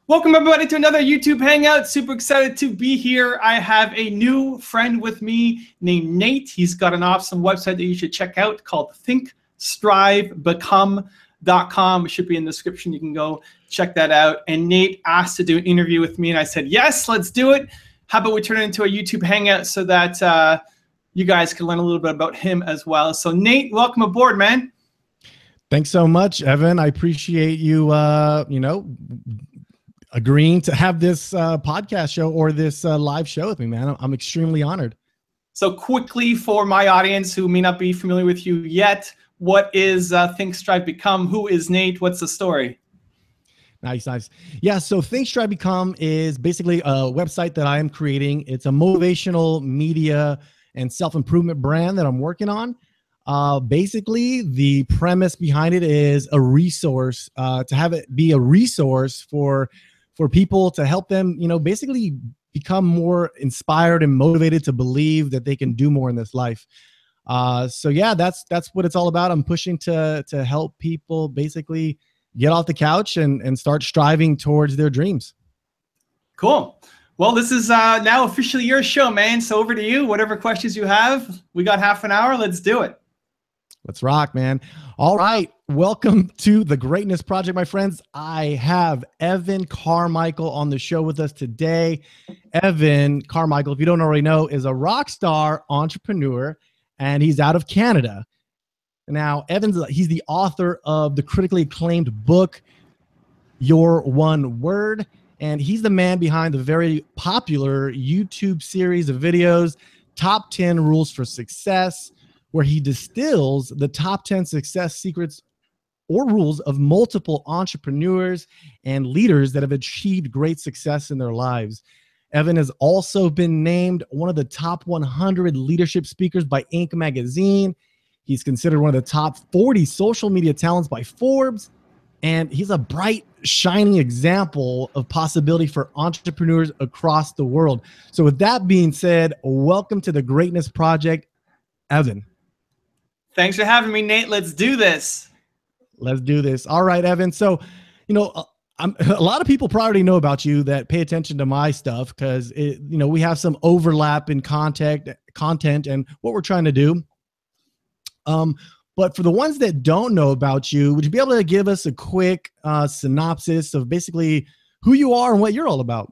Welcome everybody to another YouTube Hangout. Super excited to be here. I have a new friend with me named Nate. He's got an awesome website that you should check out called thinkstrivebecome.com. It should be in the description. You can go check that out. And Nate asked to do an interview with me and I said, yes, let's do it. How about we turn it into a YouTube Hangout so that you guys can learn a little bit about him as well. So Nate, welcome aboard, man. Thanks so much, Evan. I appreciate you, agreeing to have this podcast show or this live show with me, man. I'm extremely honored. So quickly for my audience who may not be familiar with you yet, what is Think, Strive, Become? Who is Nate? What's the story? Nice. Yeah, so Think, Strive, Become is basically a website that I am creating. It's a motivational media and self-improvement brand that I'm working on. Basically, the premise behind it is a resource, to have it be a resource for people to help them, basically become more inspired and motivated to believe that they can do more in this life. So yeah, that's what it's all about. I'm pushing to help people basically get off the couch and start striving towards their dreams. Cool. Well, this is now officially your show, man. So over to you. Whatever questions you have, we got half an hour. Let's do it. Let's rock, man. All right. Welcome to the Greatness Project, my friends. I have Evan Carmichael on the show with us today. Evan Carmichael, if you don't already know, is a rock star entrepreneur, and he's out of Canada. Now, he's the author of the critically acclaimed book, Your One Word, and he's the man behind the very popular YouTube series of videos, Top 10 Rules for Success, where he distills the top 10 success secrets or rules of multiple entrepreneurs and leaders that have achieved great success in their lives. Evan has also been named one of the top 100 leadership speakers by Inc. magazine. He's considered one of the top 40 social media talents by Forbes. And he's a bright, shining example of possibility for entrepreneurs across the world. So with that being said, welcome to the Greatness Project, Evan. Thanks for having me, Nate. Let's do this. Let's do this. All right, Evan. So, a lot of people probably know about you that pay attention to my stuff because, we have some overlap in content and what we're trying to do. But for the ones that don't know about you, would you be able to give us a quick synopsis of basically who you are and what you're all about?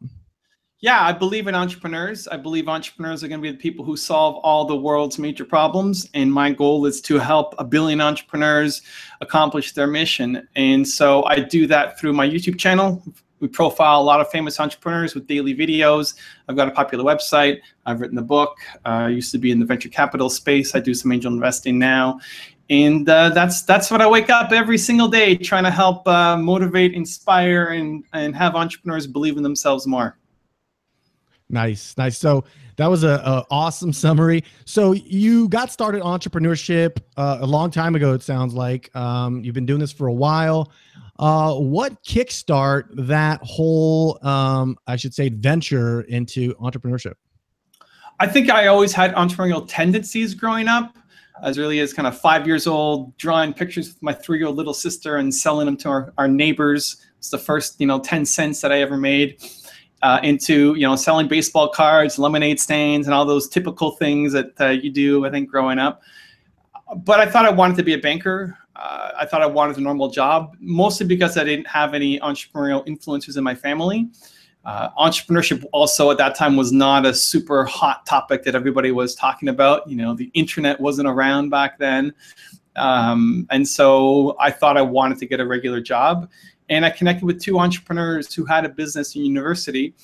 Yeah, I believe in entrepreneurs. I believe entrepreneurs are going to be the people who solve all the world's major problems. And my goal is to help 1 billion entrepreneurs accomplish their mission. And so I do that through my YouTube channel. We profile a lot of famous entrepreneurs with daily videos. I've got a popular website. I've written a book. I used to be in the venture capital space. I do some angel investing now. And that's what I wake up every single day trying to help motivate, inspire, and have entrepreneurs believe in themselves more. Nice. So that was a awesome summary. So you got started entrepreneurship a long time ago, it sounds like. You've been doing this for a while. What kickstart that whole, I should say, venture into entrepreneurship? I think I always had entrepreneurial tendencies growing up. As early as kind of 5 years old, drawing pictures with my 3-year-old little sister and selling them to our neighbors. It's the first, 10 cents that I ever made. Into selling baseball cards, lemonade stands, and all those typical things that you do, I think, growing up. But I thought I wanted to be a banker. I thought I wanted a normal job, mostly because I didn't have any entrepreneurial influences in my family. Entrepreneurship also at that time was not a super hot topic that everybody was talking about. The internet wasn't around back then. And so I thought I wanted to get a regular job. And I connected with 2 entrepreneurs who had a business in university.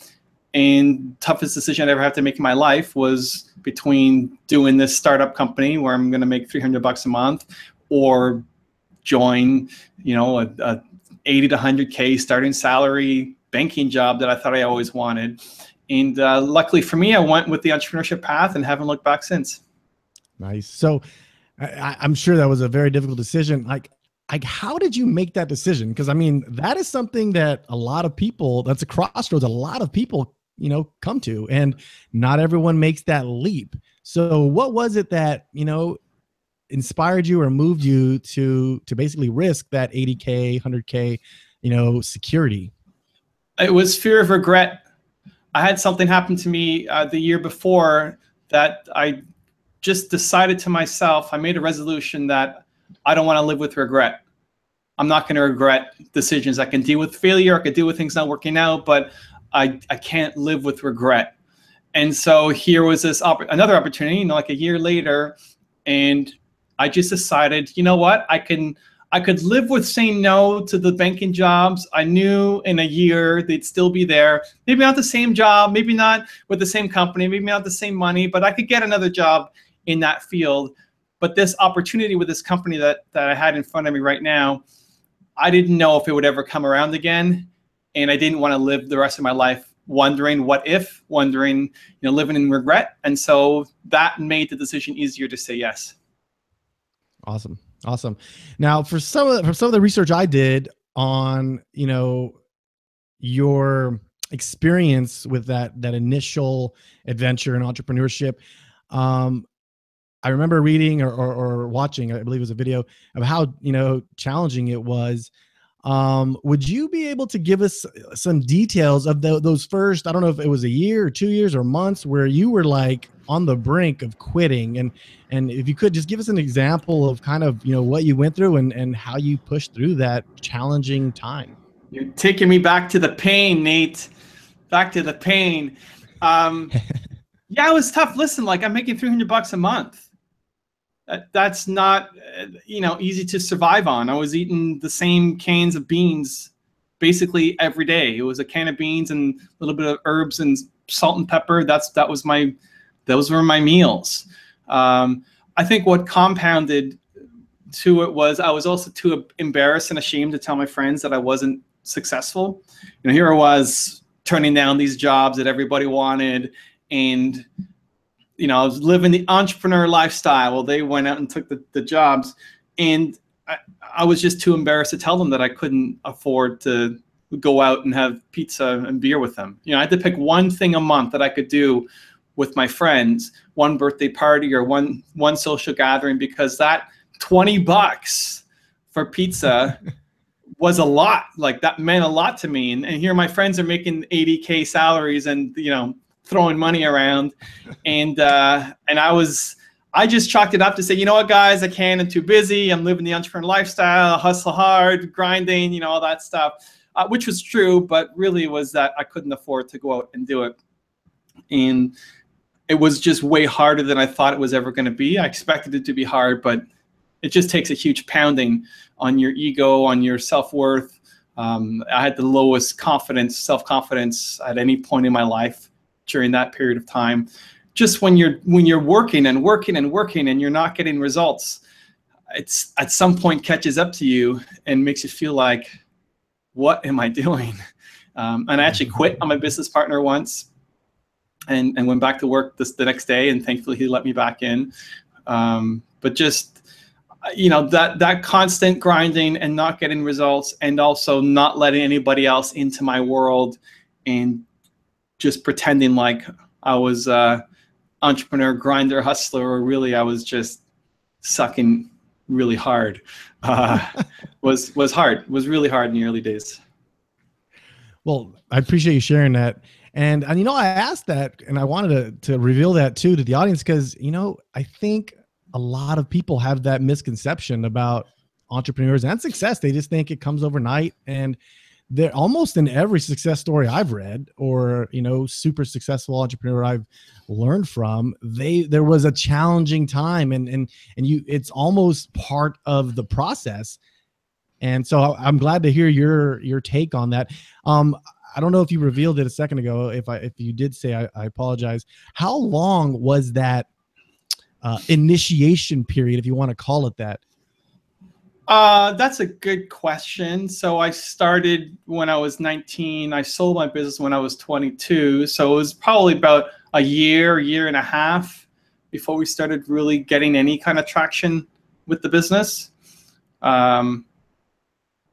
And toughest decision I ever had to make in my life was between doing this startup company where I'm going to make $300 a month, or join, a 80 to 100K starting salary banking job that I thought I always wanted. And luckily for me, I went with the entrepreneurship path and haven't looked back since. Nice. So I'm sure that was a very difficult decision. Like how did you make that decision? Because I mean, that is something that a lot of people, that's a crossroads, a lot of people, come to, and not everyone makes that leap. So what was it that, inspired you or moved you to basically risk that 80K, 100K, security? It was fear of regret. I had something happen to me the year before that I just decided to myself, I made a resolution that I don't want to live with regret. I'm not going to regret decisions. I can deal with failure. I can deal with things not working out, but I can't live with regret. And so here was this another opportunity, like a year later, and I just decided, you know what, I could live with saying no to the banking jobs. I knew in a year they'd still be there. Maybe not the same job, maybe not with the same company, maybe not the same money, but I could get another job in that field. But this opportunity with this company that I had in front of me right now, I didn't know if it would ever come around again. And I didn't want to live the rest of my life wondering what if, wondering, living in regret. And so that made the decision easier to say yes. Awesome. Awesome. Now, for some of the research I did on, your experience with that initial adventure in entrepreneurship, I remember reading or watching, I believe it was a video of how, challenging it was. Would you be able to give us some details of those first, I don't know if it was a year or 2 years or months where you were like on the brink of quitting, and if you could just give us an example of kind of, what you went through and how you pushed through that challenging time. You're taking me back to the pain, Nate, back to the pain. Yeah, it was tough. Listen, like I'm making $300 a month. That's not, easy to survive on. I was eating the same cans of beans basically every day. It was a can of beans and a little bit of herbs and salt and pepper. Those were my meals. I think what compounded to it was I was also too embarrassed and ashamed to tell my friends that I wasn't successful. Here I was turning down these jobs that everybody wanted, and I was living the entrepreneur lifestyle. Well, they went out and took the jobs, and I was just too embarrassed to tell them that I couldn't afford to go out and have pizza and beer with them. I had to pick one thing a month that I could do with my friends, one birthday party or one social gathering, because that $20 for pizza was a lot. Like that meant a lot to me. And here my friends are making 80K salaries and, throwing money around. And I just chalked it up to say, you know what, guys, I'm too busy. I'm living the entrepreneur lifestyle, hustle hard, grinding, all that stuff, which was true, but really was that I couldn't afford to go out and do it. And it was just way harder than I thought it was ever going to be. I expected it to be hard, but it just takes a huge pounding on your ego, on your self-worth. I had the lowest self-confidence at any point in my life during that period of time. Just when you're working and working and working and you're not getting results, it's at some point catches up to you and makes you feel like, what am I doing? And I actually quit on my business partner once and went back to work the next day, and thankfully he let me back in. But just, that constant grinding and not getting results, and also not letting anybody else into my world, and just pretending like I was entrepreneur, grinder, hustler, or really I was just sucking really hard. Was hard. It was really hard in the early days. Well, I appreciate you sharing that. And I asked that, and I wanted to reveal that too to the audience, because I think a lot of people have that misconception about entrepreneurs and success. They just think it comes overnight, and they're almost in every success story I've read, or super successful entrepreneur I've learned from, there was a challenging time, and it's almost part of the process. And so I'm glad to hear your take on that. I don't know if you revealed it a second ago. If you did say, I apologize. How long was that initiation period, if you want to call it that? That's a good question. So I started when I was 19. I sold my business when I was 22. So it was probably about a year and a half before we started really getting any kind of traction with the business.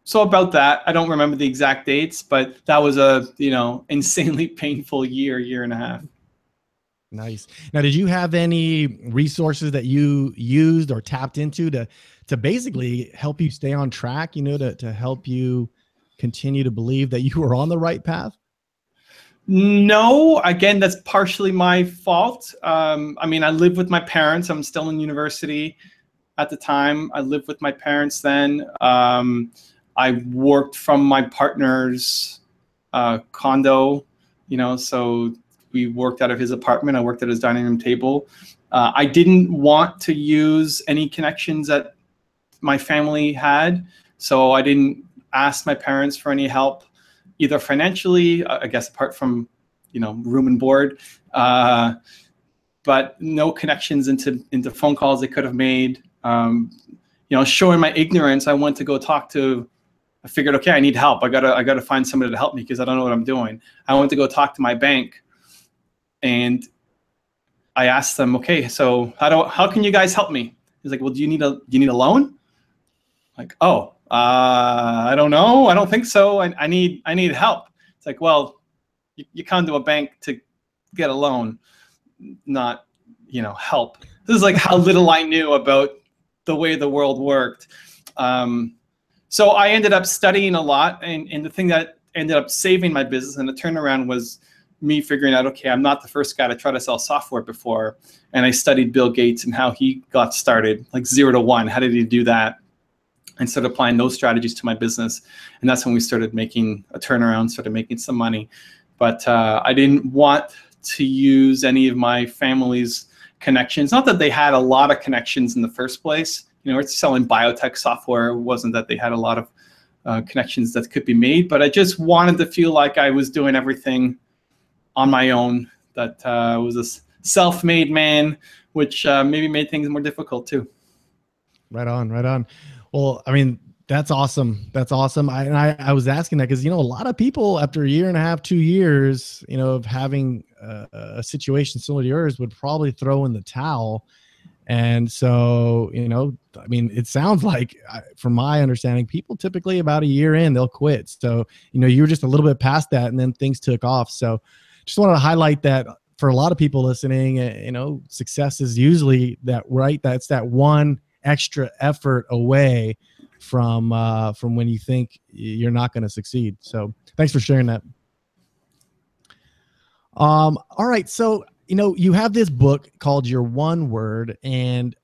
So about that, I don't remember the exact dates, but that was a, insanely painful year and a half. Nice. Now, did you have any resources that you used or tapped into to basically help you stay on track, to help you continue to believe that you were on the right path? No, again, that's partially my fault. I mean, I lived with my parents. I'm still in university at the time. I lived with my parents then. I worked from my partner's condo, so we worked out of his apartment. I worked at his dining room table. I didn't want to use any connections that my family had, so I didn't ask my parents for any help, either financially, I guess, apart from, room and board, but no connections into phone calls they could have made. Showing my ignorance, I went to go I figured, okay, I need help. I gotta find somebody to help me because I don't know what I'm doing. I went to go talk to my bank, and I asked them, okay, so how can you guys help me? He's like, well, do you need a loan? Like, oh, I don't know. I don't think so. I need help. It's like, well, you come to a bank to get a loan, not, help. This is like how little I knew about the way the world worked. So I ended up studying a lot, and the thing that ended up saving my business and the turnaround was me figuring out, okay, I'm not the first guy to try to sell software before. And I studied Bill Gates and how he got started, like 0 to 1. How did he do that? And started applying those strategies to my business. And that's when we started making a turnaround, started making some money. But I didn't want to use any of my family's connections. Not that they had a lot of connections in the first place. It's selling biotech software. It wasn't that they had a lot of connections that could be made, but I just wanted to feel like I was doing everything on my own, that I was a self-made man, which maybe made things more difficult too. Right on, right on. Well, I mean, that's awesome. That's awesome. I was asking that because, a lot of people after 1.5 years, 2 years, of having a situation similar to yours would probably throw in the towel. And so, I mean, it sounds like, from my understanding, people typically about 1 year in, they'll quit. So, you were just a little bit past that, and then things took off. So just wanted to highlight that for a lot of people listening, success is usually that's that one extra effort away from when you think you're not going to succeed. So thanks for sharing that. All right. So, you have this book called Your One Word, and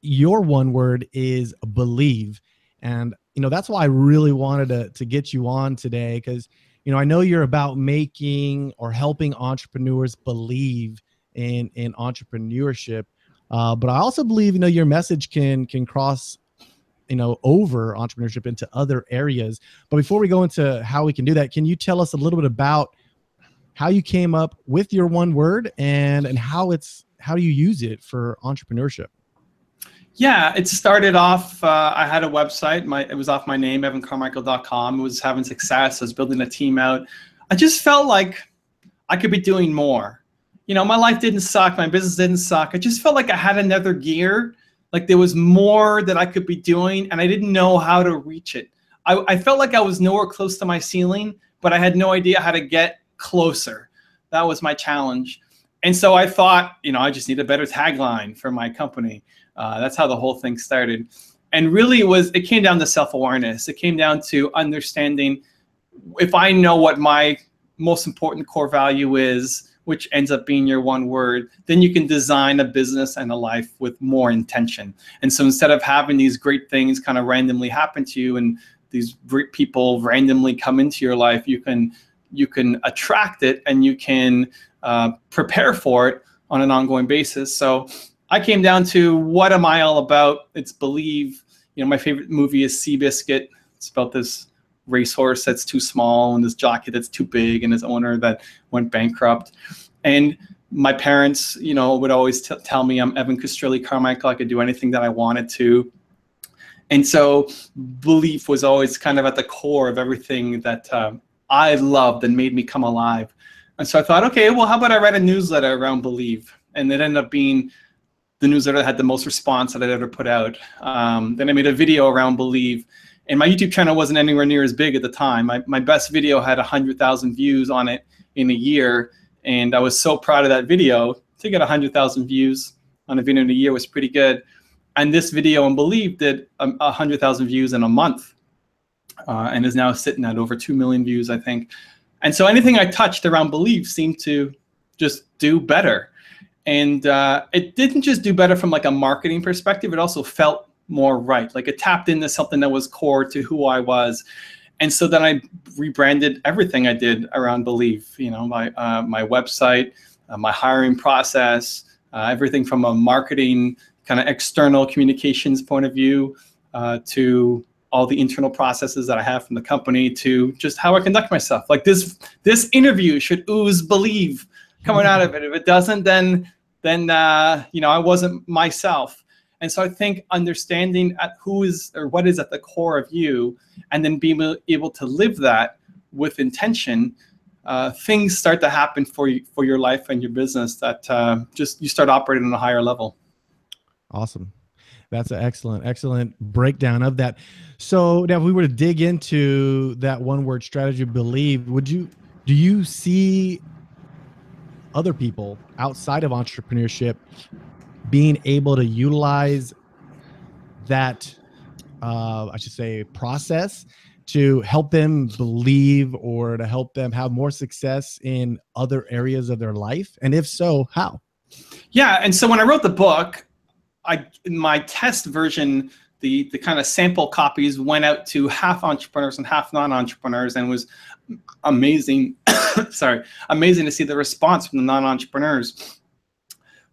your one word is believe. And, that's why I really wanted to get you on today, because, I know you're about making or helping entrepreneurs believe in entrepreneurship. But I also believe, your message can cross, over entrepreneurship into other areas. But before we go into how we can do that, can you tell us a little bit about how you came up with your one word and how do you use it for entrepreneurship? Yeah, it started off, I had a website. It was off my name, evancarmichael.com. It was having success. I was building a team out. I just felt like I could be doing more. My life didn't suck. My business didn't suck. I just felt like I had another gear. Like there was more that I could be doing, and I didn't know how to reach it. I felt like I was nowhere close to my ceiling, but I had no idea how to get closer. That was my challenge. And so I thought, I just need a better tagline for my company. That's how the whole thing started. And really it came down to self-awareness. It came down to understanding, if I know what my most important core value is, which ends up being your one word, then you can design a business and a life with more intention. And so instead of having these great things kind of randomly happen to you and these great people randomly come into your life, you can attract it, and you can prepare for it on an ongoing basis. So I came down to, what am I all about? It's believe. My favorite movie is Seabiscuit. It's about this racehorse that's too small and this jockey that's too big and his owner that went bankrupt. And my parents, would always tell me I'm Evan Carmichael. I could do anything that I wanted to. And so belief was always kind of at the core of everything that I loved and made me come alive. And so I thought, okay, well, how about I write a newsletter around believe? And it ended up being the newsletter that had the most response that I'd ever put out. Then I made a video around believe. And my YouTube channel wasn't anywhere near as big at the time. My best video had 100,000 views on it in a year. And I was so proud of that video. To get 100,000 views on a video in a year was pretty good. And this video on believe did 100,000 views in a month. and is now sitting at over 2 million views, I think. And so anything I touched around belief seemed to just do better. And it didn't just do better from like a marketing perspective, it also felt more right. Like it tapped into something that was core to who I was. And so then I rebranded everything I did around belief, you know, my website, my hiring process, everything from a marketing kind of external communications point of view to all the internal processes that I have from the company to just how I conduct myself. Like this interview should ooze believe coming out of it. If it doesn't, then you know, I wasn't myself. And so I think understanding who is or what is at the core of you, and then being able to live that with intention, things start to happen for you, for your life and your business, that just you start operating on a higher level. Awesome. That's an excellent breakdown of that. So now if we were to dig into that one word strategy of believe, do you see other people outside of entrepreneurship being able to utilize that, I should say, process to help them believe or to help them have more success in other areas of their life? And if so, how? Yeah. And so when I wrote the book, in my test version, the kind of sample copies went out to half entrepreneurs and half non-entrepreneurs, and it was amazing. Sorry, amazing to see the response from the non-entrepreneurs.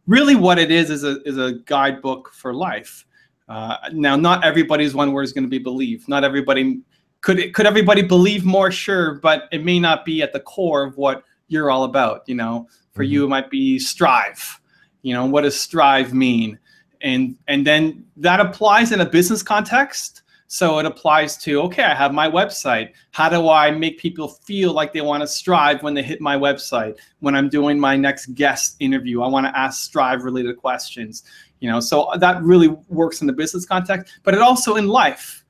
Really what it is a guidebook for life. Now, not everybody's one word is going to be believe. Not everybody, could everybody believe more? Sure, but it may not be at the core of what you're all about. You know, for you, it might be strive. You know, what does strive mean? And then that applies in a business context. So it applies to, okay, I have my website. How do I make people feel like they want to strive when they hit my website? When I'm doing my next guest interview, I want to ask strive related questions. You know, so that really works in the business context, but it also in life.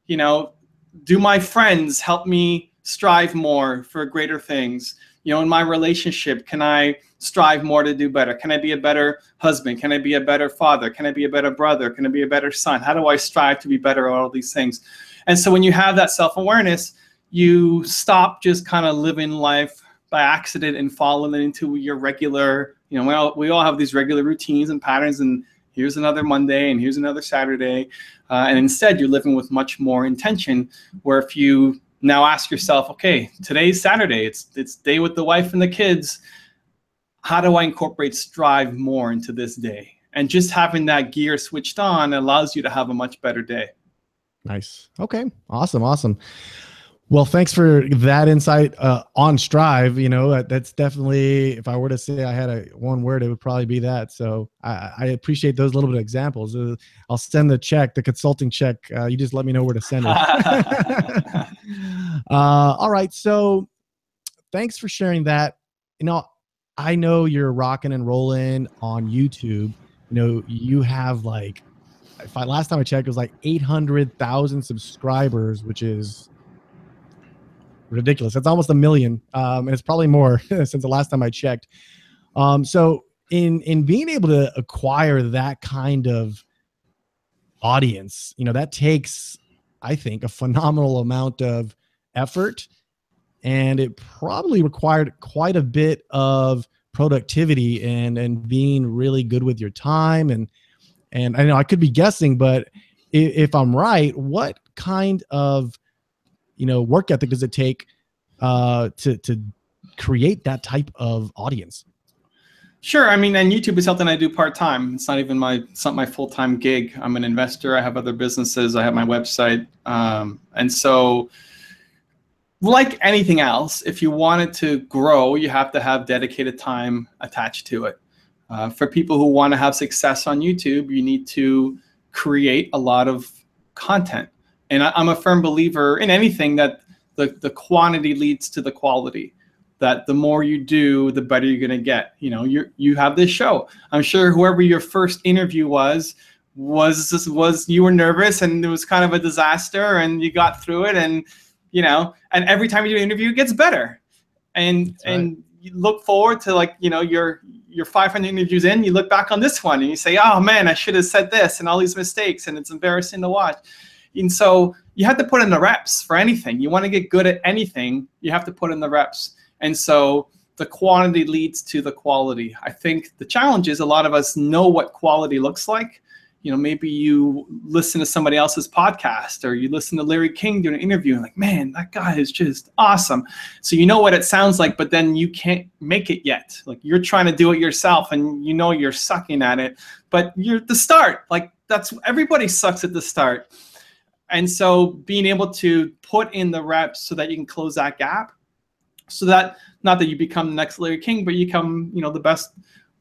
You know, do my friends help me strive more for greater things? You know, in my relationship, can I strive more to do better? Can I be a better husband? Can I be a better father? Can I be a better brother? Can I be a better son? How do I strive to be better at all these things? And so when you have that self-awareness, you stop just kind of living life by accident and falling into your regular, you know, we all have these regular routines and patterns, and here's another Monday and here's another Saturday. And instead you're living with much more intention, where if you now ask yourself, okay, today's Saturday, it's day with the wife and the kids. How do I incorporate strive more into this day? And just having that gear switched on allows you to have a much better day. Nice. Okay. Awesome. Well, thanks for that insight on strive. You know, that's definitely, if I were to say I had one word, it would probably be that. So I appreciate those little bit of examples. I'll send the consulting check. You just let me know where to send it. All right. So thanks for sharing that. You know, I know you're rocking and rolling on YouTube. You know, you have like, last time I checked, it was like 800,000 subscribers, which is ridiculous. That's almost 1 million. And it's probably more since the last time I checked. So in being able to acquire that kind of audience, you know, that takes, I think, a phenomenal amount of effort, and it probably required quite a bit of productivity and being really good with your time. And I know I could be guessing, but if I'm right, what kind of, you know, work ethic does it take to create that type of audience? Sure. I mean, and YouTube is something I do part-time. It's not my full-time gig. I'm an investor. I have other businesses. I have my website. And so like anything else, if you want it to grow, you have to have dedicated time attached to it. For people who want to have success on YouTube, you need to create a lot of content. And I'm a firm believer in anything that the quantity leads to the quality. That the more you do, the better you're going to get. You know, you have this show. I'm sure whoever your first interview was you were nervous and it was kind of a disaster, and you got through it, and you know, and every time you do an interview, it gets better. And right. And you look forward to, like, you know, your 500 interviews in, you look back on this one and you say, oh man, I should have said this and all these mistakes, and it's embarrassing to watch. And so you have to put in the reps for anything. You want to get good at anything, you have to put in the reps. And so the quantity leads to the quality. I think the challenge is a lot of us know what quality looks like. You know, maybe you listen to somebody else's podcast, or you listen to Larry King do an interview and like, man, that guy is just awesome. So you know what it sounds like, but then you can't make it yet. Like, you're trying to do it yourself and you know you're sucking at it, but you're at the start. Like, that's, everybody sucks at the start. And so being able to put in the reps so that you can close that gap, so that not that you become the next Larry King, but you become, you know, the best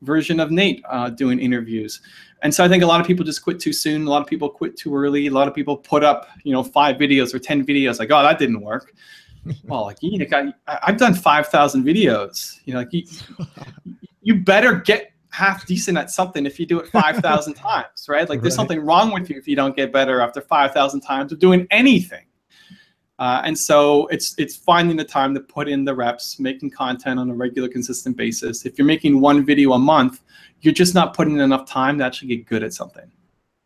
version of Nate doing interviews. And so I think a lot of people just quit too soon. A lot of people quit too early. A lot of people put up, you know, 5 videos or 10 videos, like, oh, that didn't work. Well, like, you know, I've done 5,000 videos. You know, like, you better get half decent at something if you do it 5,000 times, right? Like, there's something wrong with you if you don't get better after 5,000 times of doing anything. And so it's finding the time to put in the reps, making content on a regular, consistent basis. If you're making 1 video a month, you're just not putting in enough time to actually get good at something.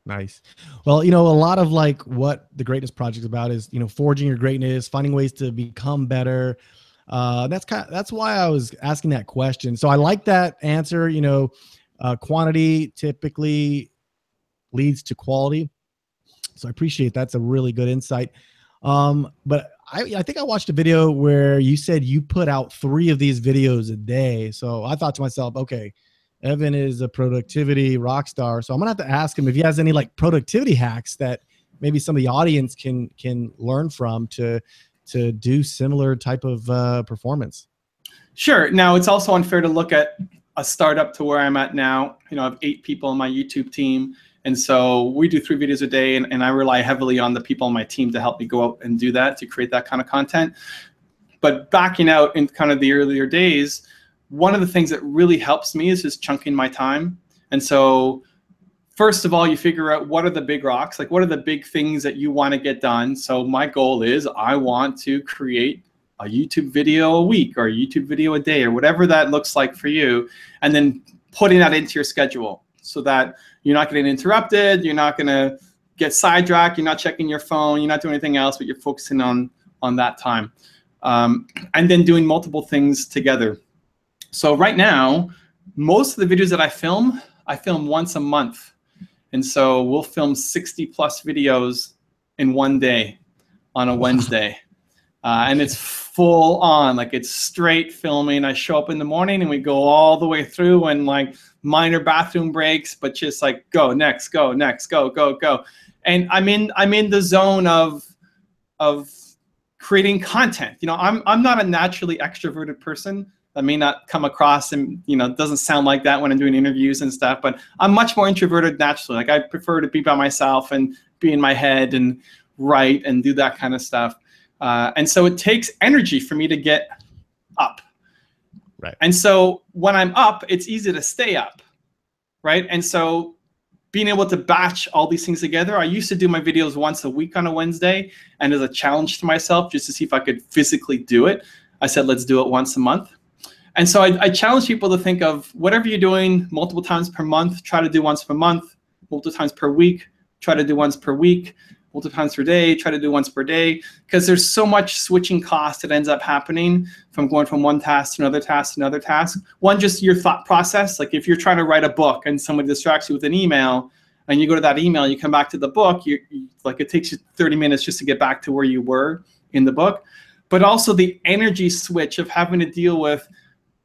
Nice. Well, you know, a lot of like what the Greatness Project is about is, you know, forging your greatness, finding ways to become better. That's why I was asking that question. So I like that answer. You know, quantity typically leads to quality. So I appreciate that's a really good insight. But I think I watched a video where you said you put out 3 of these videos a day. So I thought to myself, okay, Evan is a productivity rock star. So I'm gonna have to ask him if he has any like productivity hacks that maybe some of the audience can learn from to do similar type of performance. Sure. Now, it's also unfair to look at a startup to where I'm at now. You know, I have 8 people on my YouTube team. And so we do 3 videos a day, and I rely heavily on the people on my team to help me go out and do that, to create that kind of content. But backing out in kind of the earlier days, one of the things that really helps me is just chunking my time. And so first of all, you figure out what are the big rocks, like what are the big things that you want to get done. So my goal is I want to create a YouTube video a week or a YouTube video a day or whatever that looks like for you, and then putting that into your schedule so that you're not getting interrupted, you're not going to get sidetracked, you're not checking your phone, you're not doing anything else, but you're focusing on that time. And then doing multiple things together. So right now, most of the videos that I film once a month. And so we'll film 60 plus videos in one day on a Wednesday. And it's full on, like it's straight filming. I show up in the morning and we go all the way through, and like minor bathroom breaks, but just like go next, go next, go, go, go. And I'm in the zone of creating content. You know, I'm not a naturally extroverted person. That may not come across, and you know, it doesn't sound like that when I'm doing interviews and stuff, but I'm much more introverted naturally. Like, I prefer to be by myself and be in my head and write and do that kind of stuff. And so it takes energy for me to get up. Right. And so when I'm up, it's easy to stay up, right? And so being able to batch all these things together, I used to do my videos once a week on a Wednesday, and as a challenge to myself, just to see if I could physically do it, I said, let's do it once a month. And so I challenge people to think of whatever you're doing multiple times per month, try to do once per month, multiple times per week, try to do once per week, multiple times per day, try to do once per day, because there's so much switching cost that ends up happening from going from one task to another task to another task. One, just your thought process. Like if you're trying to write a book and somebody distracts you with an email, and you go to that email, you come back to the book, like it takes you 30 minutes just to get back to where you were in the book. But also the energy switch of having to deal with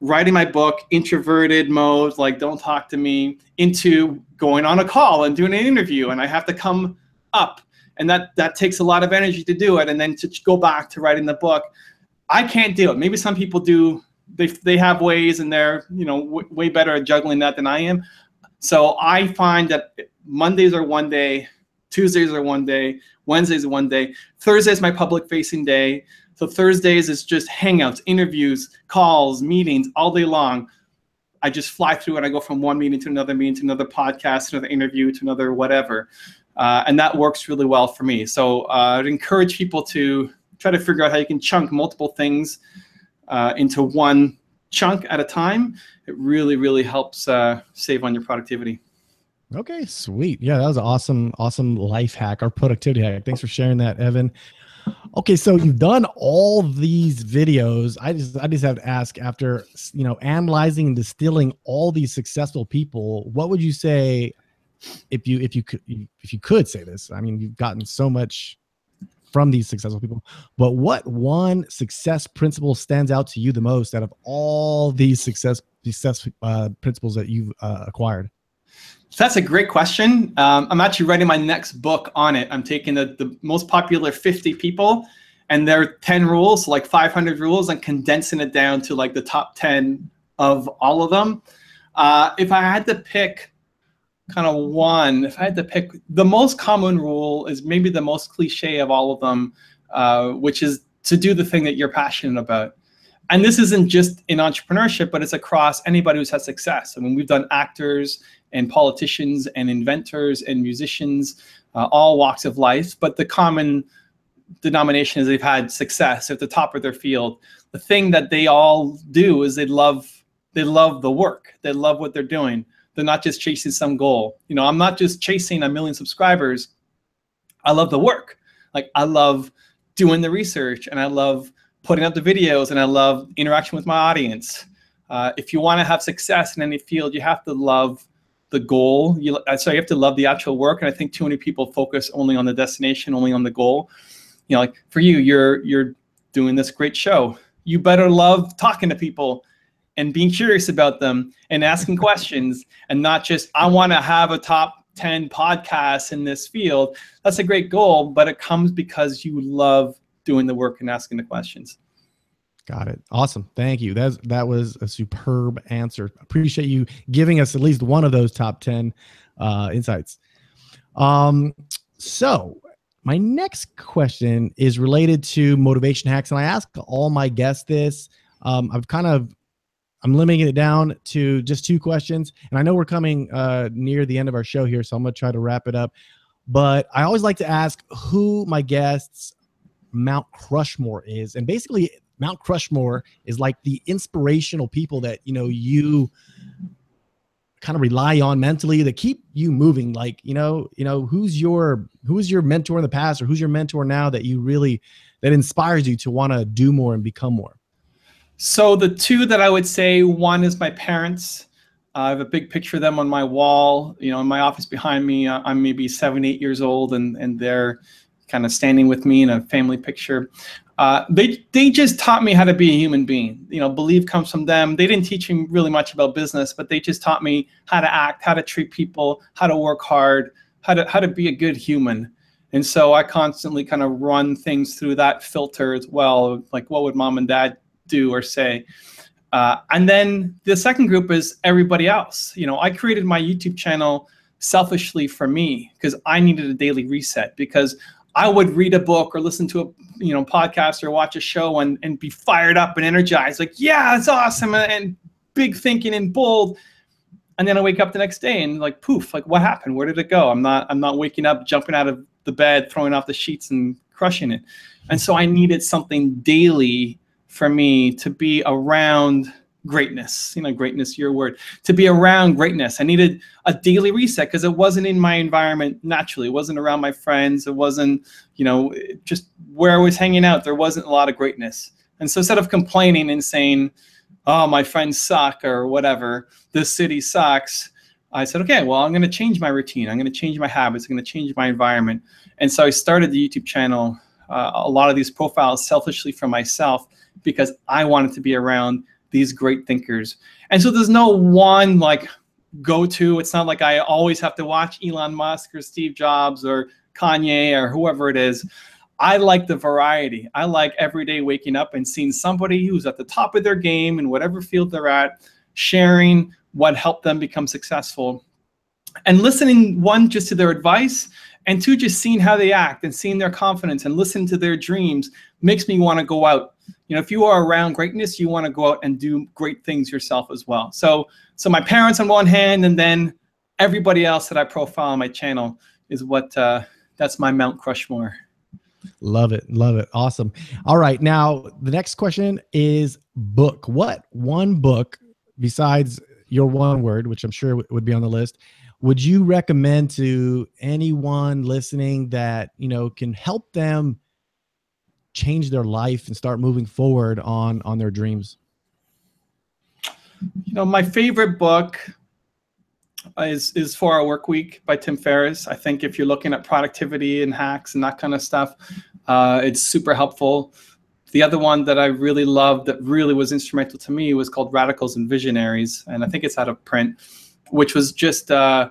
writing my book, introverted mode, like don't talk to me, into going on a call and doing an interview, and I have to come up. And that takes a lot of energy to do it, and then to go back to writing the book. I can't do it. Maybe some people do. They have ways, and they're way better at juggling that than I am. So I find that Mondays are one day, Tuesdays are one day, Wednesdays are one day, Thursday is my public-facing day. So Thursdays is just hangouts, interviews, calls, meetings all day long. I just fly through and I go from one meeting to another podcast, another interview, to another whatever. And that works really well for me. So I'd encourage people to try to figure out how you can chunk multiple things into one chunk at a time. It really, really helps save on your productivity. Okay, sweet. Yeah, that was an awesome life hack or productivity hack. Thanks for sharing that, Evan. Okay, so you've done all these videos. I just have to ask, after analyzing and distilling all these successful people, what would you say, if you could say this? I mean, you've gotten so much from these successful people, but what one success principle stands out to you the most out of all these success principles that you've acquired? So that's a great question. I'm actually writing my next book on it. I'm taking the most popular 50 people and their 10 rules, like 500 rules, and condensing it down to like the top 10 of all of them. If I had to pick kind of one, if I had to pick, the most common rule is maybe the most cliche of all of them, which is to do the thing that you're passionate about. And this isn't just in entrepreneurship, but it's across anybody who's had success. I mean, we've done actors and politicians and inventors and musicians, all walks of life. But the common denomination is they've had success at the top of their field. The thing that they all do is they love the work. They love what they're doing. They're not just chasing some goal. You know, I'm not just chasing 1 million subscribers. I love the work. Like, I love doing the research, and I love putting up the videos, and I love interaction with my audience. If you want to have success in any field, you have to love the goal. You have to love the actual work. And I think too many people focus only on the destination, only on the goal. You know, like for you, you're doing this great show. You better love talking to people and being curious about them and asking questions, and not just, I want to have a top 10 podcasts in this field. That's a great goal, but it comes because you love doing the work and asking the questions. Got it. Awesome. Thank you. That was a superb answer. Appreciate you giving us at least one of those top 10 insights. So my next question is related to motivation hacks, and I ask all my guests this. I'm limiting it down to just 2 questions, and I know we're coming near the end of our show here, so I'm going to try to wrap it up. But I always like to ask who my guests' Mount Crushmore is, and basically Mount Crushmore is like the inspirational people that you kind of rely on mentally that keep you moving. Like who's your mentor in the past, or who's your mentor now that inspires you to want to do more and become more? So the 2 that I would say, one is my parents. I have a big picture of them on my wall, in my office behind me. I'm maybe 7, 8 years old, and they're kind of standing with me in a family picture. They just taught me how to be a human being. Believe comes from them. They didn't teach me really much about business, but they just taught me how to act, how to treat people, how to work hard, how to be a good human. And so I constantly kind of run things through that filter as well. Like, what would mom and dad do or say? And then the second group is everybody else. I created my YouTube channel selfishly for me, because I needed a daily reset, because I would read a book or listen to a podcast or watch a show and be fired up and energized, like, yeah, it's awesome, and big thinking and bold. And then I wake up the next day and like, poof, like, what happened? Where did it go? I'm not waking up, jumping out of the bed, throwing off the sheets and crushing it. And so I needed something daily for me to be around greatness. Greatness, your word, to be around greatness. I needed a daily reset, because it wasn't in my environment naturally. It wasn't around my friends. It wasn't, just where I was hanging out. There wasn't a lot of greatness. And so instead of complaining and saying, oh, my friends suck or whatever, this city sucks, I said, okay, well, I'm going to change my routine. I'm going to change my habits. I'm going to change my environment. And so I started the YouTube channel, a lot of these profiles selfishly for myself, because I wanted to be around these great thinkers. And so there's no one like go-to. It's not like I always have to watch Elon Musk or Steve Jobs or Kanye or whoever it is. I like the variety. I like every day waking up and seeing somebody who's at the top of their game in whatever field they're at, sharing what helped them become successful, and listening, 1, just to their advice, and 2, just seeing how they act and seeing their confidence and listening to their dreams makes me want to go out. If you are around greatness, you want to go out and do great things yourself as well. So my parents on one hand, and then everybody else that I profile on my channel is what, that's my Mount Crushmore. Love it. Love it. Awesome. All right. Now, the next question is book. What one book, besides your one word, which I'm sure would be on the list, would you recommend to anyone listening that, you know, can help them change their life and start moving forward on their dreams? You know, my favorite book is 4 Hour Workweek by Tim Ferriss. I think if you're looking at productivity and hacks and that kind of stuff, it's super helpful. The other one that I really loved that really was instrumental to me was called Radicals and Visionaries, and I think it's out of print, which was just 4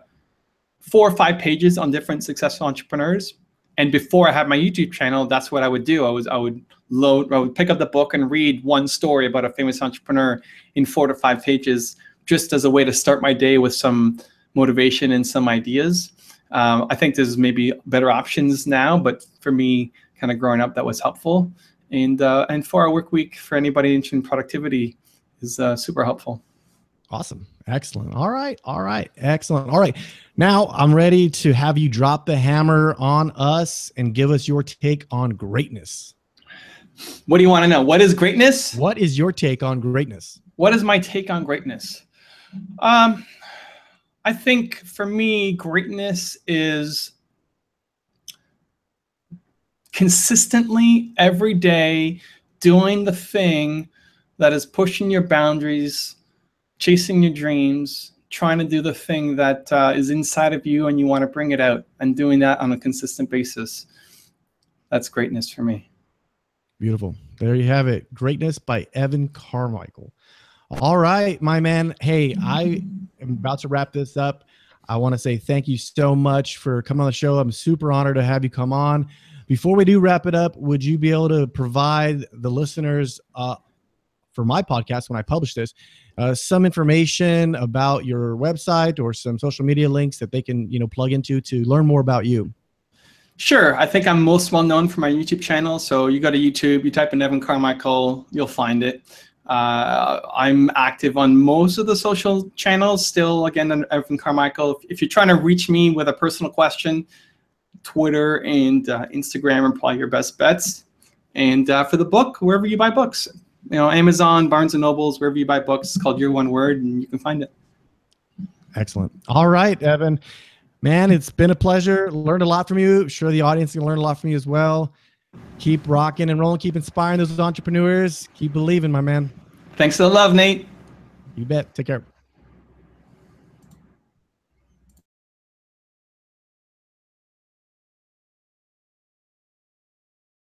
or 5 pages on different successful entrepreneurs. And before I had my YouTube channel, that's what I would do. I would pick up the book and read one story about a famous entrepreneur in 4 to 5 pages, just as a way to start my day with some motivation and some ideas. I think there's maybe better options now, but for me, kind of growing up, that was helpful. And 4 Hour Workweek for anybody interested in productivity is super helpful. Awesome. Excellent. All right. All right. Excellent. All right. Now I'm ready to have you drop the hammer on us and give us your take on greatness. What do you want to know? What is greatness? What is your take on greatness? What is my take on greatness? I think for me, greatness is consistently every day doing the thing that is pushing your boundaries, chasing your dreams, trying to do the thing that is inside of you and you want to bring it out, and doing that on a consistent basis. That's greatness for me. Beautiful. There you have it. Greatness by Evan Carmichael. All right, my man. Hey, I am about to wrap this up. I want to say thank you so much for coming on the show. I'm super honored to have you come on. Before we do wrap it up, would you be able to provide the listeners for my podcast, when I publish this, some information about your website or some social media links that they can, you know, plug into to learn more about you? Sure. I think I'm most well known for my YouTube channel. So you go to YouTube, you type in Evan Carmichael, you'll find it. I'm active on most of the social channels still, again, Evan Carmichael. If you're trying to reach me with a personal question, Twitter and Instagram are probably your best bets. And for the book, wherever you buy books, you know, Amazon, Barnes and Nobles, wherever you buy books, it's called Your One Word, and you can find it. Excellent. All right, Evan. Man, it's been a pleasure. Learned a lot from you. I'm sure the audience can learn a lot from you as well. Keep rocking and rolling. Keep inspiring those entrepreneurs. Keep believing, my man. Thanks for the love, Nate. You bet. Take care.